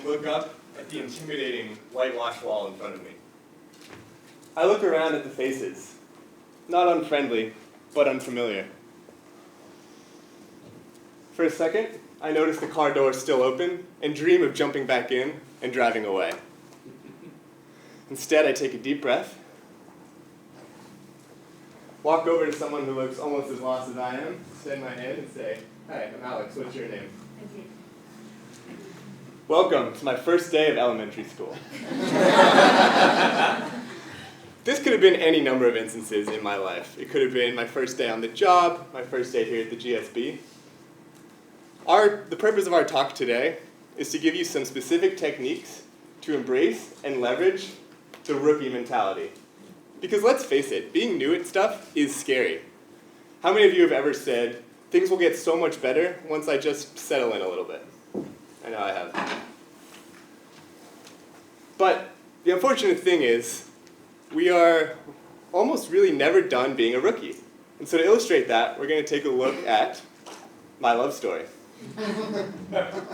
and look up at the intimidating whitewashed wall in front of me. I look around at the faces, not unfriendly, but unfamiliar. For a second, I notice the car door still open and dream of jumping back in and driving away. Instead, I take a deep breath, walk over to someone who looks almost as lost as I am, extend my hand and say, "Hi, I'm Alex, what's your name?" Welcome to my first day of elementary school. This could have been any number of instances in my life. It could have been my first day on the job, my first day here at the GSB. The purpose of our talk today is to give you some specific techniques to embrace and leverage the rookie mentality. Because let's face it, being new at stuff is scary. How many of you have ever said, things will get so much better once I just settle in a little bit? I know I have. But the unfortunate thing is, we are almost really never done being a rookie. And so to illustrate that, we're going to take a look at my love story.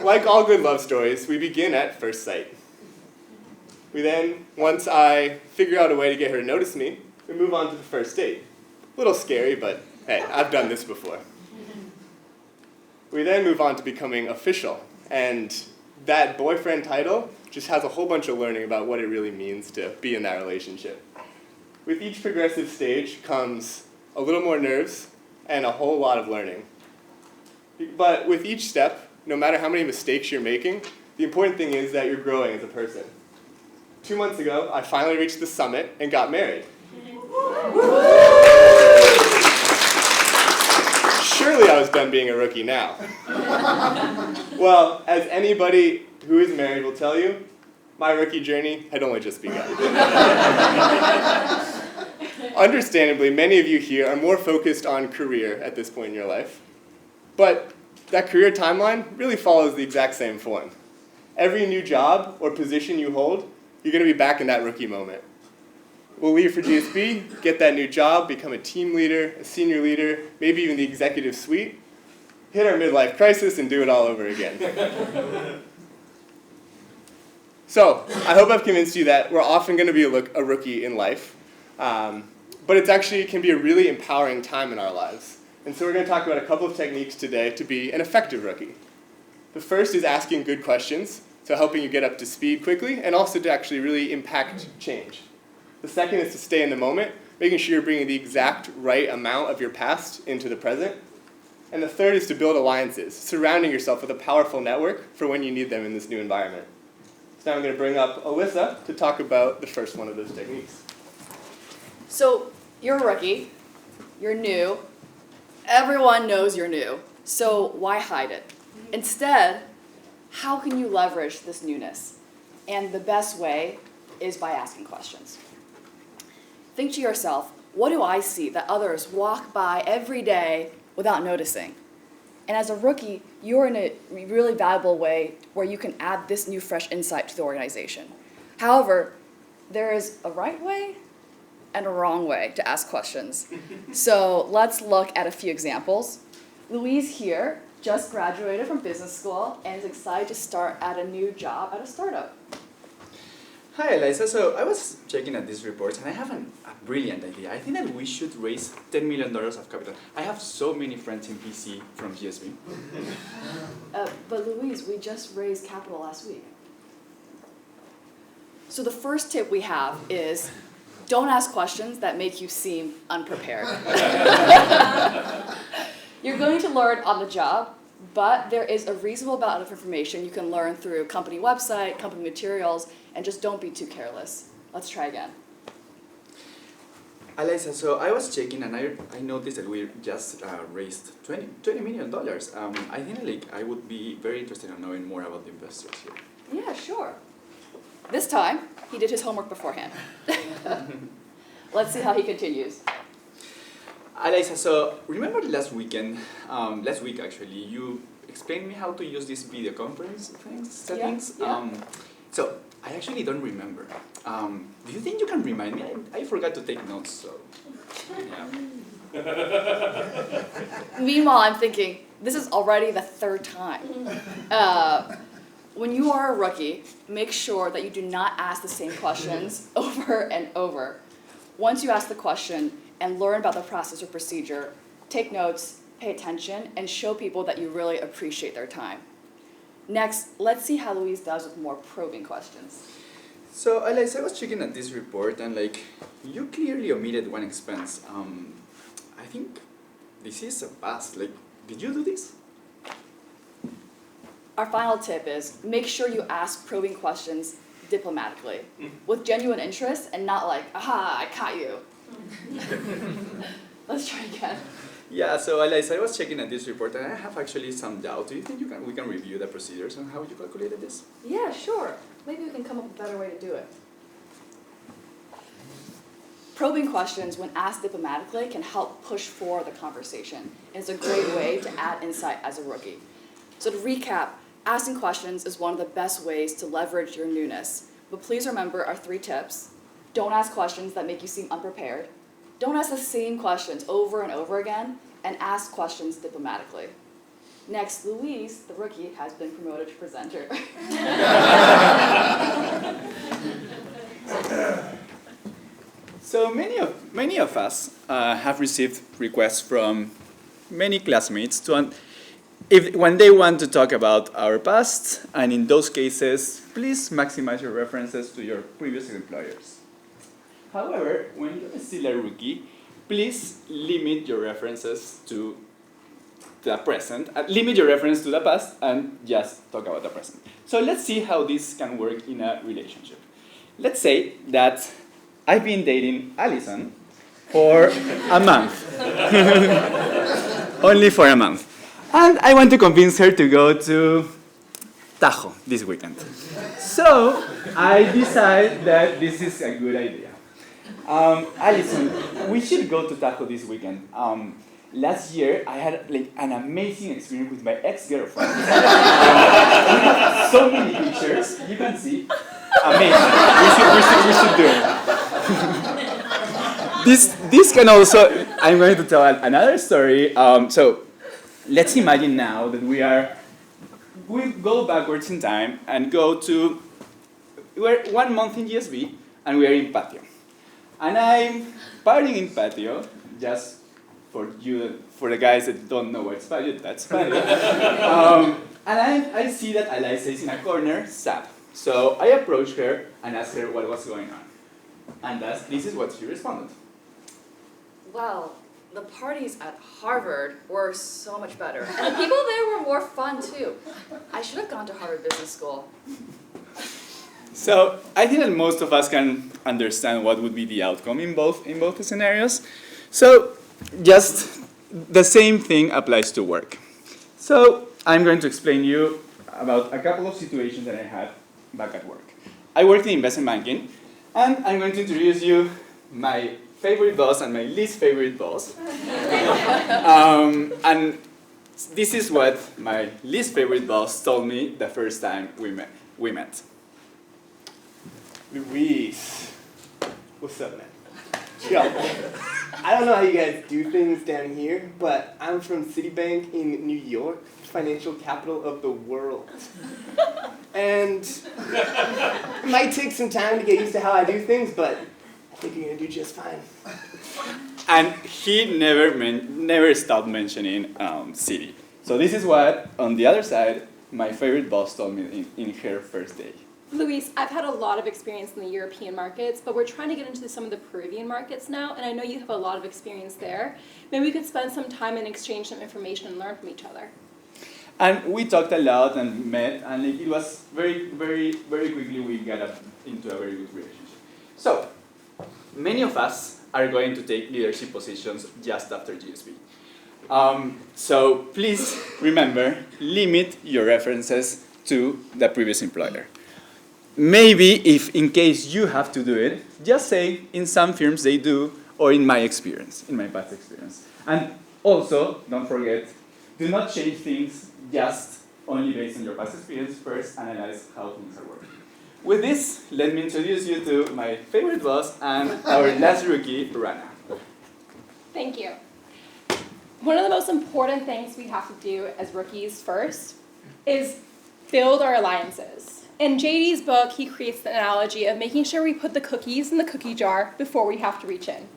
Like all good love stories, we begin at first sight. We then, once I figure out a way to get her to notice me, we move on to the first date. A little scary, but hey, I've done this before. We then move on to becoming official, and that boyfriend title just has a whole bunch of learning about what it really means to be in that relationship. With each progressive stage comes a little more nerves and a whole lot of learning. But with each step, no matter how many mistakes you're making, the important thing is that you're growing as a person. 2 months ago, I finally reached the summit and got married. Surely I was done being a rookie now. Well, as anybody who is married will tell you, my rookie journey had only just begun. Understandably, many of you here are more focused on career at this point in your life. But that career timeline really follows the exact same form. Every new job or position you hold, you're going to be back in that rookie moment. We'll leave for GSB, get that new job, become a team leader, a senior leader, maybe even the executive suite, hit our midlife crisis, and do it all over again. So, I hope I've convinced you that we're often going to be a rookie in life, but it actually can be a really empowering time in our lives. And so we're going to talk about a couple of techniques today to be an effective rookie. The first is asking good questions, so helping you get up to speed quickly, and also to actually really impact change. The second is to stay in the moment, making sure you're bringing the exact right amount of your past into the present. And the third is to build alliances, surrounding yourself with a powerful network for when you need them in this new environment. So now I'm going to bring up Alissa to talk about the first one of those techniques. So you're a rookie, you're new, everyone knows you're new, so why hide it? Instead, how can you leverage this newness? And the best way is by asking questions. Think to yourself, what do I see that others walk by every day without noticing? And as a rookie, you're in a really valuable way where you can add this new fresh insight to the organization. However, there is a right way and a wrong way to ask questions. So let's look at a few examples. Louise here just graduated from business school and is excited to start at a new job at a startup. Hi, Alissa. So I was checking at these reports, and I have a brilliant idea. I think that we should raise $10 million of capital. I have so many friends in VC from GSB. But Louise, we just raised capital last week. So the first tip we have is don't ask questions that make you seem unprepared. You're going to learn on the job, but there is a reasonable amount of information you can learn through company website, company materials, and just don't be too careless. Let's try again. Alissa, so I was checking, and I noticed that we just raised $20 million. I think I would be very interested in knowing more about the investors here. Yeah, sure. This time, he did his homework beforehand. Let's see how he continues. Alissa, so remember last week actually, you explained me how to use these video conference settings? Yeah. So I actually don't remember. Do you think you can remind me? I forgot to take notes, so yeah. Meanwhile, I'm thinking, this is already the third time. when you are a rookie, make sure that you do not ask the same questions over and over. Once you ask the question and learn about the process or procedure, take notes, pay attention, and show people that you really appreciate their time. Next, let's see how Louise does with more probing questions. So, Alissa, I was checking at this report, and you clearly omitted one expense. I think this is a pass. Did you do this? Our final tip is make sure you ask probing questions diplomatically, with genuine interest and not like, aha, I caught you. Let's try again. Yeah, so Alissa, I was checking at this report, and I have actually some doubt. Do you think we can review the procedures on how you calculated this? Yeah, sure. Maybe we can come up with a better way to do it. Probing questions, when asked diplomatically, can help push forward the conversation. And it's a great way to add insight as a rookie. So to recap, asking questions is one of the best ways to leverage your newness. But please remember our 3 tips. Don't ask questions that make you seem unprepared. Don't ask the same questions over and over again, and ask questions diplomatically. Next, Louise, the rookie, has been promoted to presenter. So many of us have received requests from many classmates when they want to talk about our past, and in those cases, please maximize your references to your previous employers. However, when you're still a rookie, please limit your references to the present, limit your reference to the past, and just talk about the present. So let's see how this can work in a relationship. Let's say that I've been dating Alison for a month. Only for a month. And I want to convince her to go to Tahoe this weekend. So I decide that this is a good idea. Alison, we should go to Tahoe this weekend. Last year, I had an amazing experience with my ex-girlfriend. We have so many pictures, you can see. Amazing. We should do it. This can also, I'm going to tell another story. So let's imagine now that we go backwards in time and we're 1 month in GSB and we are in Patio. And I'm partying in Patio, just for the guys that don't know what's Patio, that's Patio. And I see that Alissa is in a corner, sad. So I approached her and asked her what was going on. And this is what she responded. Well, the parties at Harvard were so much better. And the people there were more fun too. I should have gone to Harvard Business School. So I think that most of us can understand what would be the outcome in both scenarios. So just the same thing applies to work. So I'm going to explain you about a couple of situations that I had back at work. I worked in investment banking, and I'm going to introduce you my favorite boss and my least favorite boss. And this is what my least favorite boss told me the first time we met. Louise, what's up, man? Yo, I don't know how you guys do things down here, but I'm from Citibank in New York, financial capital of the world. And it might take some time to get used to how I do things, but I think you're gonna do just fine. And he never stopped mentioning Citi. So this is what, on the other side, my favorite boss told me in her first day. Luis, I've had a lot of experience in the European markets, but we're trying to get into some of the Peruvian markets now, and I know you have a lot of experience there. Maybe we could spend some time and exchange some information and learn from each other. And we talked a lot and met, and it was very, very, very quickly we got into a very good relationship. So, many of us are going to take leadership positions just after GSB. So please remember, limit your references to the previous employer. Maybe if in case you have to do it, just say in some firms they do, or in my experience, in my past experience. And also, don't forget, do not change things just only based on your past experience. First, analyze how things are working. With this, let me introduce you to my favorite boss and our last rookie, Rhana. Thank you. One of the most important things we have to do as rookies first is build our alliances. In JD's book, he creates the analogy of making sure we put the cookies in the cookie jar before we have to reach in.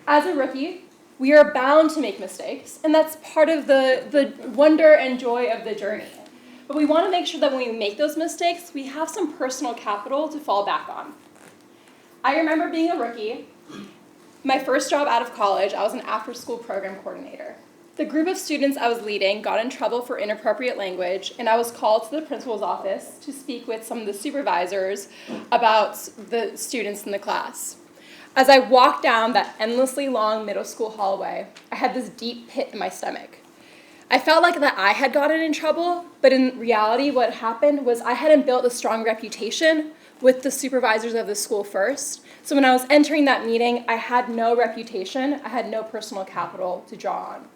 As a rookie, we are bound to make mistakes, and that's part of the wonder and joy of the journey. But we want to make sure that when we make those mistakes, we have some personal capital to fall back on. I remember being a rookie. My first job out of college, I was an after-school program coordinator. The group of students I was leading got in trouble for inappropriate language, and I was called to the principal's office to speak with some of the supervisors about the students in the class. As I walked down that endlessly long middle school hallway, I had this deep pit in my stomach. I felt like that I had gotten in trouble, but in reality what happened was I hadn't built a strong reputation with the supervisors of the school first. So when I was entering that meeting, I had no reputation, I had no personal capital to draw on.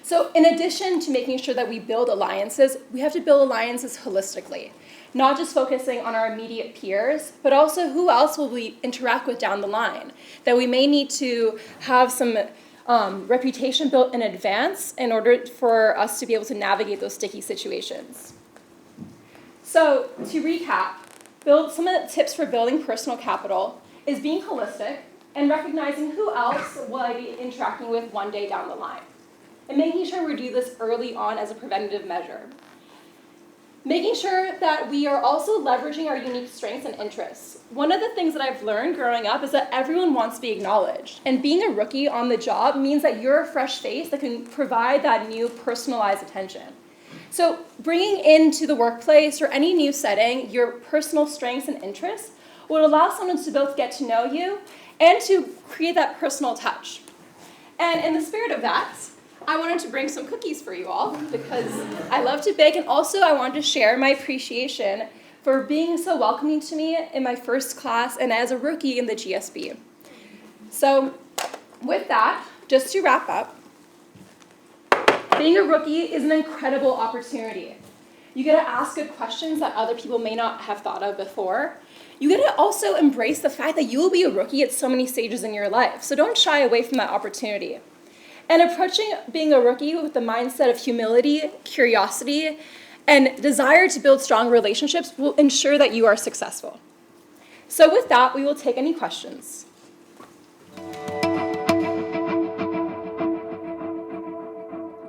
So in addition to making sure that we build alliances, we have to build alliances holistically, not just focusing on our immediate peers, but also who else will we interact with down the line, that we may need to have some reputation built in advance in order for us to be able to navigate those sticky situations. So to recap, some of the tips for building personal capital is being holistic and recognizing who else will I be interacting with one day down the line. And making sure we do this early on as a preventative measure. Making sure that we are also leveraging our unique strengths and interests. One of the things that I've learned growing up is that everyone wants to be acknowledged. And being a rookie on the job means that you're a fresh face that can provide that new personalized attention. So bringing into the workplace or any new setting your personal strengths and interests will allow someone to both get to know you and to create that personal touch. And in the spirit of that, I wanted to bring some cookies for you all because I love to bake, and also I wanted to share my appreciation for being so welcoming to me in my first class and as a rookie in the GSB. So with that, just to wrap up, being a rookie is an incredible opportunity. You get to ask good questions that other people may not have thought of before. You get to also embrace the fact that you will be a rookie at so many stages in your life, so don't shy away from that opportunity. And approaching being a rookie with the mindset of humility, curiosity, and desire to build strong relationships will ensure that you are successful. So with that, we will take any questions.